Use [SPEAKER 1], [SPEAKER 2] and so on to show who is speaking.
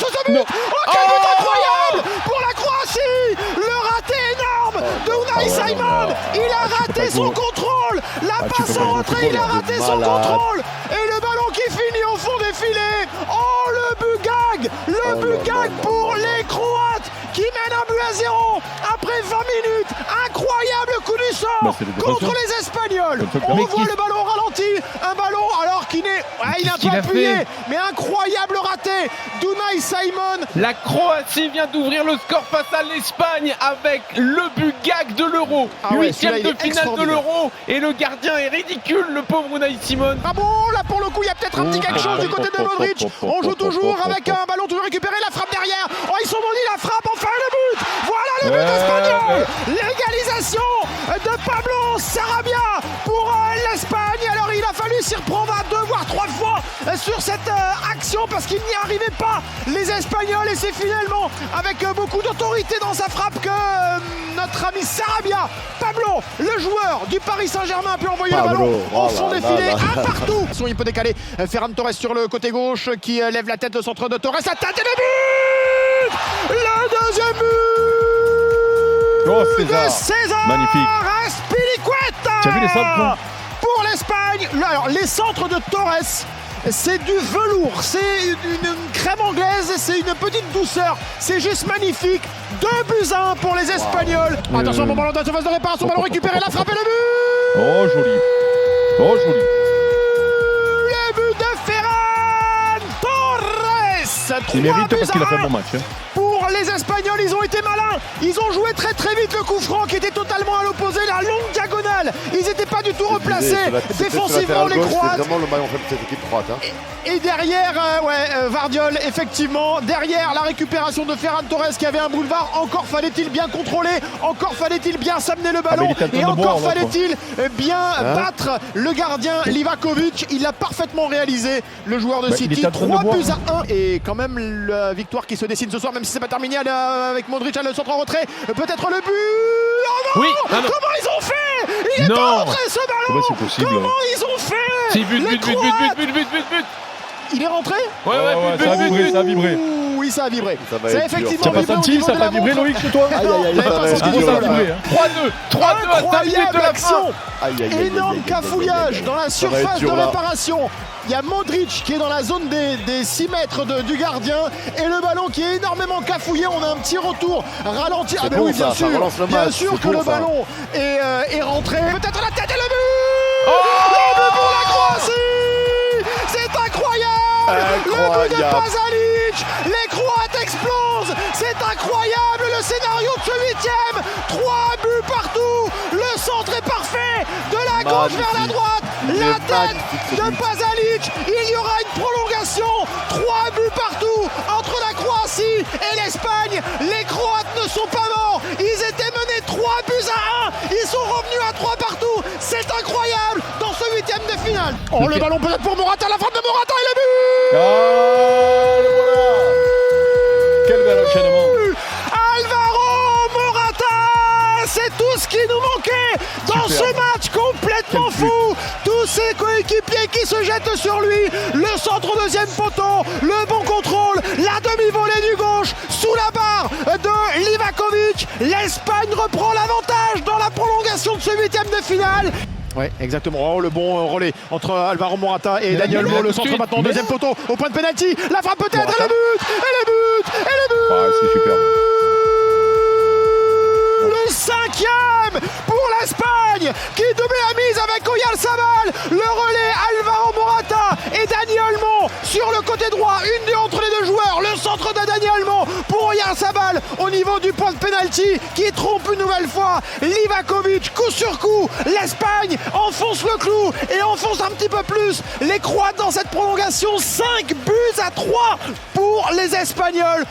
[SPEAKER 1] sur ce but. Oh, quel but incroyable pour la Croatie. Le raté énorme de Unai Simon. Il a raté son contrôle. La passe en retrait, il a raté son contrôle. Et le ballon qui finit au fond des filets. Oh, le but gag. Le but gag pour les Croates qui mènent un but à 0 après 20 minutes. Incroyable coup du sort contre les Espagnols. On voit le ballon ralenti. Un ballon alors qu'il est... il est un peu appuyé, mais incroyable raté d'Unai Simon.
[SPEAKER 2] La Croatie vient d'ouvrir le score face à l'Espagne avec le but gag de l'Euro. Huitième de finale de l'Euro. Et le gardien est ridicule, le pauvre Unai Simon.
[SPEAKER 1] Ah bon, là pour le coup, il y a peut-être un petit quelque chose du côté de Modric. On joue toujours avec un ballon toujours récupéré. La frappe derrière. Oh, ils sont maudits, la frappe, enfin le but. Voilà le but espagnol. L'égalisation de Pablo Sarabia pour l'Espagne. Alors il a fallu s'y reprendre à 2 voire 3 fois sur cette action parce qu'il n'y arrivait pas les Espagnols. Et c'est finalement avec beaucoup d'autorité dans sa frappe que notre ami Sarabia, Pablo, le joueur du Paris Saint-Germain, a pu envoyer le ballon au fond des filets, un partout. Il peut décaler Ferran Torres sur le côté gauche qui lève la tête, le centre de Torres, la tête et le but. Le deuxième but de César.
[SPEAKER 3] Magnifique.
[SPEAKER 1] Azpilicueta.
[SPEAKER 3] Tu as vu les centres
[SPEAKER 1] pour l'Espagne. Alors les centres de Torres, c'est du velours, c'est une crème anglaise, c'est une petite douceur, c'est juste magnifique. 2-1 pour les Espagnols. Attention, bon ballon dans la surface de réparation, ballon récupéré, la frappe et le but.
[SPEAKER 3] Oh joli. Oh joli.
[SPEAKER 1] Le but de Ferran Torres.
[SPEAKER 3] Il mérite parce qu'il a fait un bon match.
[SPEAKER 1] Pour les Espagnols, ils ont été malins. Ils ont joué très vite le coup franc qui était totalement à l'opposé, la longue diagonale. Ils n'étaient pas du tout replacés défensivement, les Croates.
[SPEAKER 4] C'est vraiment le maillon faible de cette équipe croate.
[SPEAKER 1] Et derrière, Vardiol, effectivement, derrière la récupération de Ferran Torres qui avait un boulevard, encore fallait-il bien contrôler, encore fallait-il bien s'amener le ballon, et encore fallait-il bien battre le gardien Livakovic. Il l'a parfaitement réalisé, le joueur de City. 3-1. Et quand même la victoire qui se dessine ce soir, même si c'est pas terminé avec Modric, le centre en retrait, peut-être le but. Oh non,
[SPEAKER 2] oui,
[SPEAKER 1] comment ils ont fait? Il est pas rentré ce ballon.
[SPEAKER 3] Comment c'est possible?
[SPEAKER 1] Comment ils ont fait?
[SPEAKER 2] Si, but.
[SPEAKER 1] Il est rentré?
[SPEAKER 2] Ouais,
[SPEAKER 3] ça a vibré, ça a vibré.
[SPEAKER 1] Oui, ça a vibré.
[SPEAKER 4] Ça a
[SPEAKER 1] effectivement
[SPEAKER 3] vibré. T'as pas senti, ça a pas vibré, Loïc, chez toi?
[SPEAKER 4] Aïe, aïe, aïe,
[SPEAKER 3] Ça a vibré.
[SPEAKER 2] 3-2 à 5 minutes de la fin.
[SPEAKER 1] Énorme cafouillage dans la surface de réparation. Il y a Modric qui est dans la zone des 6 mètres du gardien et le ballon qui est énormément cafouillé. On a un petit retour ralenti. Ah ben oui, bien sûr que le ballon est rentré. Peut-être la tête et le but. Le but pour la Croatie. C'est incroyable. Le but de Pasalic. Les Croates explosent. C'est incroyable le scénario de ce 8e. 3 buts partout. Le centre est parfait. De la gauche vers la droite. La tête de Pasalic. Il y aura une prolongation. 3 buts partout entre la Croatie et l'Espagne. Les Croates ne sont pas morts. Ils étaient menés 3-1. Ils sont revenus à 3 partout. C'est incroyable dans ce 8e de finale. Oh, le ballon peut-être pour Morata. La frappe de Morata et le but.
[SPEAKER 3] Quel bel enchaînement.
[SPEAKER 1] Alvaro Morata. C'est tout ce qui nous manquait dans ce match complètement fou. Tous ses coéquipiers qui se jettent sur lui. Le centre au deuxième poteau. Le bon contrôle. La demi-volée du gauche sous la barre de Livakovic. L'Espagne reprend l'avantage dans la prolongation de ce 8e de finale. Ouais, exactement. Oh, le bon relais entre Alvaro Morata et Daniel Mo. Le centre maintenant au deuxième poteau. Au point de pénalty. La frappe peut-être. Et le but.
[SPEAKER 3] C'est super.
[SPEAKER 1] Le 5e pour l'Espagne qui double la mise avec Oyarzabal. Le relais Alvaro Morata et Dani Olmo sur le côté droit. Une nuit entre les deux joueurs. Le centre de Dani Olmo pour Oyarzabal au niveau du point de pénalty qui trompe une nouvelle fois Livakovic. Coup sur coup, l'Espagne enfonce le clou et enfonce un petit peu plus les Croates dans cette prolongation. 5-3 pour les Espagnols.